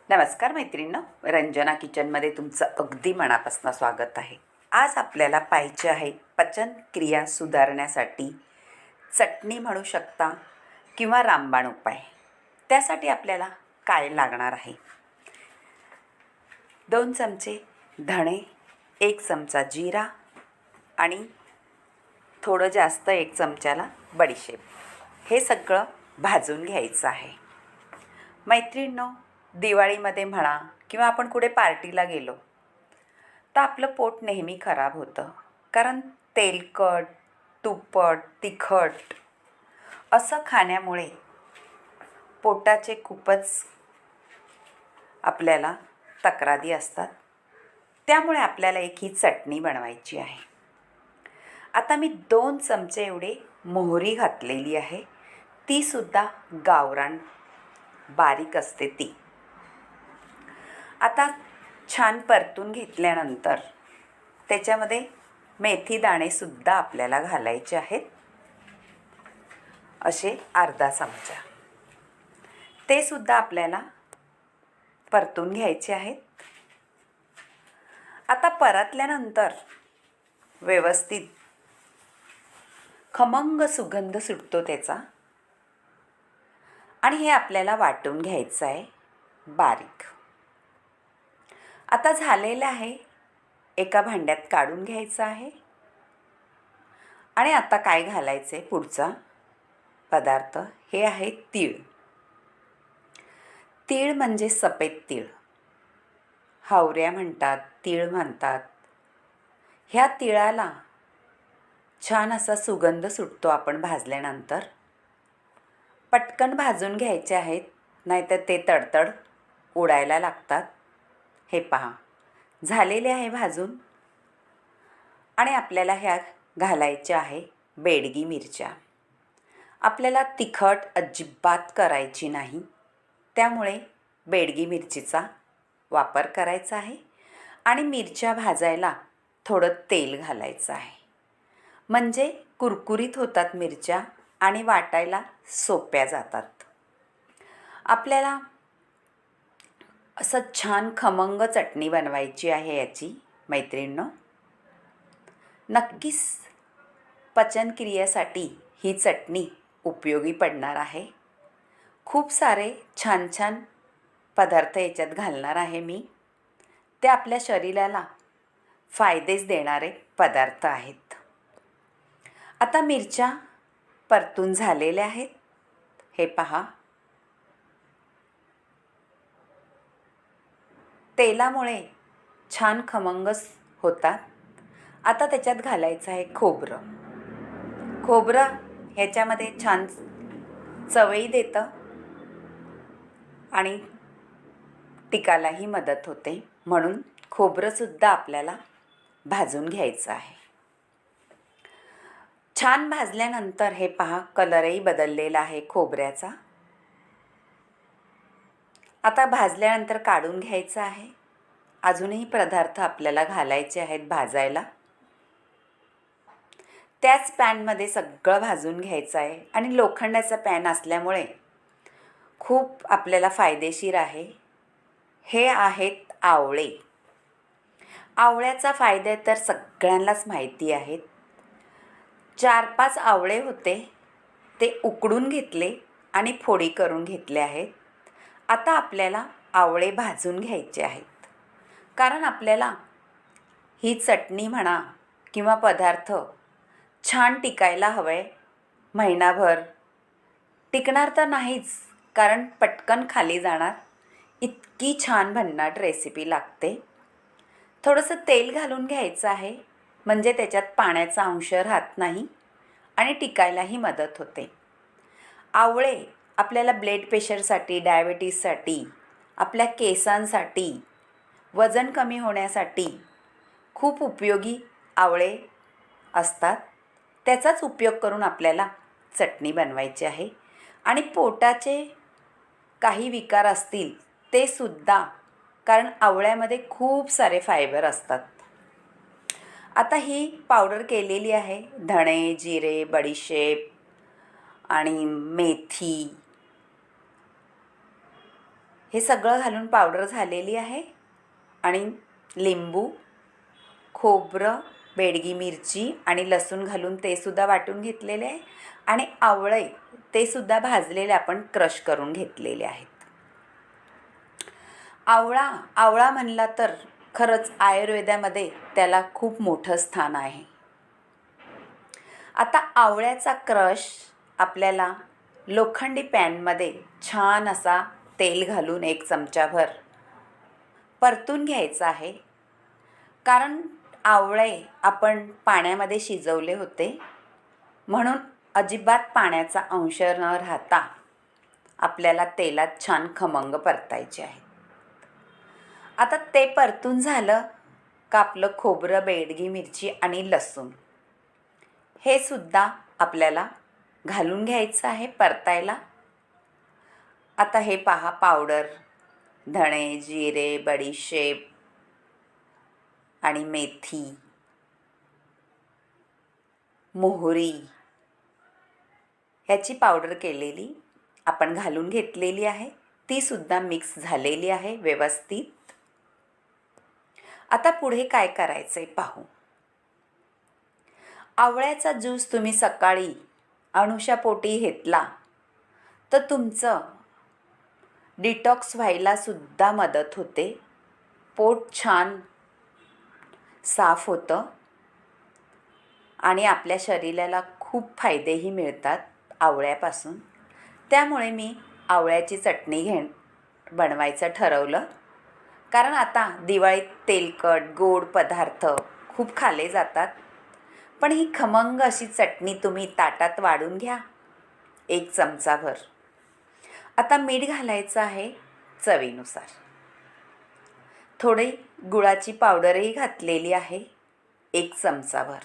नमस्कार मैत्रिणींनो, रंजना किचनमध्ये तुमचं अगदी मनापासून स्वागत आहे. आज आपल्याला पाहिजे आहे पचनक्रिया सुधारण्यासाठी चटणी म्हणू शकता किंवा रामबाण उपाय. त्यासाठी आपल्याला काय लागणार आहे? 2 चमचे धणे, 1 चमचा जिरा आणि थोडं जास्त 1 चमच्याला बडीशेप. हे सगळं भाजून घ्यायचं आहे. मैत्रिणींनो, दिवाळीमध्ये म्हणा किंवा आपण कुठे पार्टीला गेलो तर आपलं पोट नेहमी खराब होतं, कारण तेलकट, तुपट, तिखट असं खाण्यामुळे पोटाचे खूपच आपल्याला तक्रारी असतात. त्यामुळे आपल्याला एक ही चटणी बनवायची आहे. आता मी 2 चमचे एवढे मोहरी घातलेली आहे, तीसुद्धा गावरान बारीक असते ती. आता छान परतून घेतल्यानंतर त्याच्यामध्ये मेथी दाणेसुद्धा आपल्याला घालायचे आहेत, असे अर्धा चमचा. ते सुद्धा आपल्याला परतून घ्यायचे आहेत. आता परतल्यानंतर व्यवस्थित खमंग सुगंध सुटतो त्याचा, आणि हे आपल्याला वाटून घ्यायचं आहे बारीक. आता झालेलं आहे, एका भांड्यात काढून घ्यायचं आहे. आणि आता काय घालायचं आहे? पुढचा पदार्थ हे आहे तीळ. तीळ म्हणजे सफेद तीळ, हावऱ्या म्हणतात, तीळ म्हणतात. ह्या तिळाला छान असा सुगंध सुटतो आपण भाजल्यानंतर. पटकन भाजून घ्यायचे आहेत, नाहीतर ते तडतड उडायला लागतात. हे पहा, झालेले आहे भाजून. आणि आपल्याला ह्या घालायच्या आहे बेडगी मिरच्या. आपल्याला तिखट अजिबात करायची नाही, त्यामुळे बेडगी मिरचीचा वापर करायचा आहे. आणि मिरच्या भाजायला थोडं तेल घालायचं आहे, म्हणजे कुरकुरीत होतात मिरच्या आणि वाटायला सोप्या जातात. आपल्याला असं छान खमंग चटणी बनवायची आहे याची. मैत्रिणींनो, नक्कीच पचनक्रियेसाठी ही चटणी उपयोगी पडणार आहे. खूप सारे छान छान पदार्थ याच्यात घालणार आहे मी. ते आपल्या शरीराला फायदेच देणारे पदार्थ आहेत. आता मिरच्या परतून झालेल्या आहेत, हे पहा. तेलामुळे छान खमंग होतात. आता त्याच्यात घालायचं आहे खोबरं. खोबरं ह्याच्यामध्ये छान चवही देतं आणि टिकायलाही मदत होते, म्हणून खोबरंसुद्धा आपल्याला भाजून घ्यायचं आहे. छान भाजल्यानंतर हे पहा, कलरही बदललेला आहे खोबऱ्याचा. आता भाजल्यानंतर काढून घ्यायचं आहे. अजूनही पदार्थ आपल्याला घालायचे आहेत भाजायला. त्याच पॅनमध्ये सगळं भाजून घ्यायचं आहे. आणि लोखंडाचा पॅन असल्यामुळे खूप आपल्याला फायदेशीर आहे. हे आहेत आवळे. आवळ्याचा फायदे तर सगळ्यांनाच माहिती आहेत. 4-5 आवळे होते, ते उकडून घेतले आणि फोडी करून घेतले आहेत. आता आपल्याला आवळे भाजून घ्यायचे आहेत, कारण आपल्याला ही चटणी म्हणा किंवा पदार्थ छान टिकायला हवं आहे. महिनाभर टिकणार तर नाहीच, कारण पटकन खाली जाणार इतकी छान भन्नाट रेसिपी लागते. थोडंसं तेल घालून घ्यायचं आहे, म्हणजे त्याच्यात पाण्याचा अंश राहत नाही आणि टिकायलाही मदत होते. आवळे आपल्याला ब्लड प्रेशरसाठी, डायबिटीजसाठी, आपल्या केसांसाठी, वजन कमी होण्यासाठी खूप उपयोगी आवळे असतात. त्याचाच उपयोग करून आपल्याला चटणी बनवायची आहे. आणि पोटाचे काही विकार असतील ते सुद्धा, कारण आवळ्यामध्ये खूप सारे फायबर असतात. आता ही पावडर केलेली आहे, धणे, जिरे, बडीशेप आणि मेथी हे सगळं घालून पावडर झालेली आहे. आणि लिंबू, खोबरं, बेडगी मिरची आणि लसूण घालून ते सुद्धा वाटून घेतलेले आहे. आणि आवळे ते सुद्धा भाजलेले आपण क्रश करून घेतलेले आहेत. आवळा म्हणला तर खरंच आयुर्वेदामध्ये त्याला खूप मोठं स्थान आहे. आता आवळ्याचा क्रश आपल्याला लोखंडी पॅनमध्ये छान असा तेल घालून 1 चमचाभर परतून घ्यायचा आहे. कारण आवळे आपण पाण्यामध्ये शिजवले होते, म्हणून अजिबात पाण्याचा अंश न राहता आपल्याला तेलात छान खमंग परतायचे आहे. आता ते परतून झालं का आपलं खोबरं, बेडगी मिरची आणि लसूण हे सुद्धा आपल्याला घालून घ्यायचं आहे परतायला. आता हे पहा, पावडर, धणे, जिरे, बडीशेप आणि मेथी, मोहरी ह्याची पावडर केलेली आपण घालून घेतलेली आहे. ती सुद्धा मिक्स झालेली आहे व्यवस्थित. आता पुढे काय करायचं आहे पाहू. आवळ्याचा ज्यूस तुम्ही सकाळी अनुशापोटी घेतला तर तुमचं डिटॉक्स व्हायला सुद्धा मदत होते. पोट छान साफ होतं आणि आपल्या शरीराला खूप फायदेही मिळतात आवळ्यापासून. त्यामुळे मी आवळ्याची चटणी बनवायचं ठरवलं. कारण आता दिवाळीत तेलकट गोड पदार्थ खूप खाल्ले जातात. पण ही खमंग अशी चटणी तुम्ही ताटात वाढून घ्या 1 चमचाभर. आता मीठ घालायचं आहे चवीनुसार. थोडी गुळाची पावडरही घातलेली आहे 1 चमचाभर.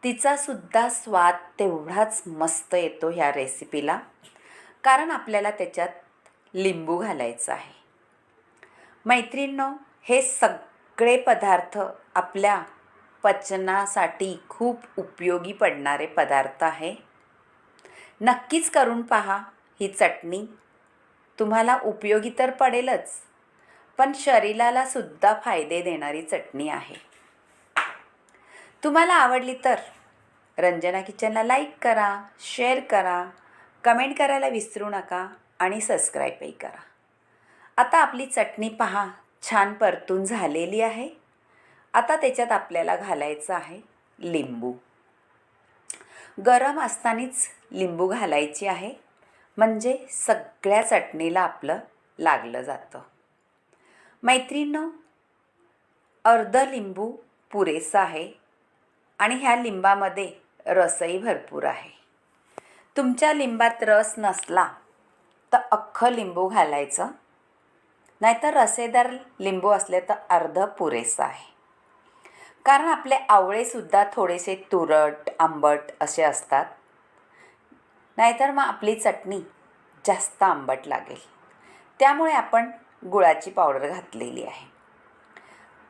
तिचा सुद्धा स्वाद तेवढाच मस्त येतो ह्या रेसिपीला, कारण आपल्याला त्याच्यात लिंबू घालायचं आहे. मैत्रिणींनो, हे सगळे पदार्थ आपल्या पचनासाठी खूप उपयोगी पडणारे पदार्थ आहे. नक्कीच करून पहा. ही चटणी तुम्हाला उपयोगी तर पडेलच, पण शरीराला सुद्धा फायदे देणारी चटणी आहे. तुम्हाला आवडली तर रंजना किचनला लाईक करा, शेअर करा, कमेंट करायला विसरू नका आणि सबस्क्राईबही करा. आता आपली चटणी पहा छान परतून झालेली आहे. आता त्याच्यात आपल्याला घालायचं आहे लिंबू. गरम असतानाच लिंबू घालायची आहे, म्हणजे सगळ्या चटणीला आपलं लागलं जातं. मैत्रिणींनो, अर्ध लिंबू पुरेसा आहे आणि ह्या लिंबामध्ये रसही भरपूर आहे. तुमच्या लिंबात रस नसला तर अख्खं लिंबू घालायचं, नाहीतर रसेदार लिंबू असले तर अर्ध पुरेसं आहे. कारण आपले आवळेसुद्धा थोडेसे तुरट आंबट असे असतात, नाहीतर मग आपली चटणी जास्त आंबट लागेल. त्यामुळे आपण गुळाची पावडर घातलेली आहे.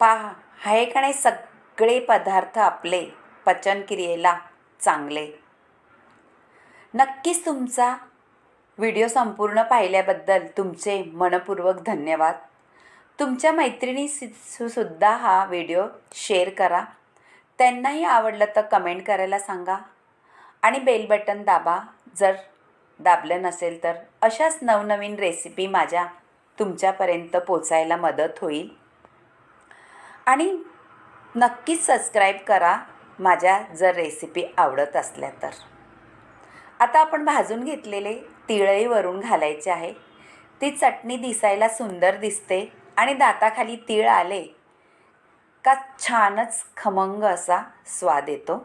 पहा, हे का नाही सगळे पदार्थ आपले पचनक्रियेला चांगले. नक्कीच तुमचा व्हिडिओ संपूर्ण पाहिल्याबद्दल तुमचे मनपूर्वक धन्यवाद. तुमच्या मैत्रिणीसुद्धा हा व्हिडिओ शेअर करा. त्यांनाही आवडलं तर कमेंट करायला सांगा आणि बेल बटन दाबा जर दाबलं नसेल तर. अशाच नवनवीन रेसिपी तुमच्यापर्यंत पोचायला मदत होईल. आणि नक्कीच सबस्क्राईब करा माझ्या जर रेसिपी आवडत असल्या तर. आता आपण भाजून घेतलेले तिळही वरून घालायचे आहे. ती चटणी दिसायला सुंदर दिसते आणि दाताखाली तीळ आले का छानच खमंग असा स्वाद येतो.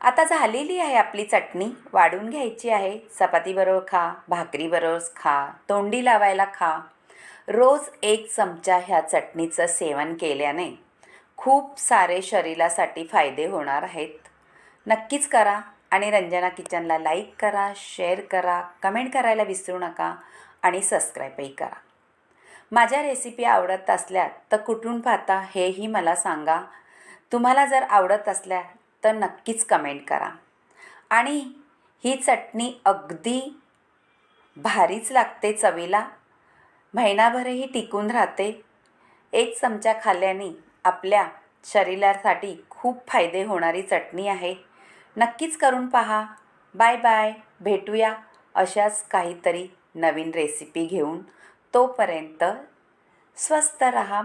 आता झालेली आहे आपली चटणी. वाढून घ्यायची आहे. चपातीबरोबर खा, भाकरीबरोबर खा, तोंडी लावायला खा. रोज 1 चमचा ह्या चटणीचं सेवन केल्याने खूप सारे शरीरासाठी फायदे होणार आहेत. नक्कीच करा आणि रंजना किचनला लाईक करा, शेअर करा, कमेंट करायला विसरू नका आणि सबस्क्राईबही करा. माझ्या रेसिपी आवडत असल्या तर कुठून पाहता हेही मला सांगा. तुम्हाला जर आवडत असल्या तर नक्कीच कमेंट करा. आणि ही चटणी अगदी भारीच लागते चवीला, महिनाभरही टिकून राहते. एक चमचा खाल्ल्याने आपल्या शरीरासाठी खूप फायदे होणारी चटणी आहे. नक्कीच करून पहा. Bye bye. भेटूया अशाच काहीतरी नवीन रेसिपी घेऊन. तोपर्यंत स्वस्त रहा.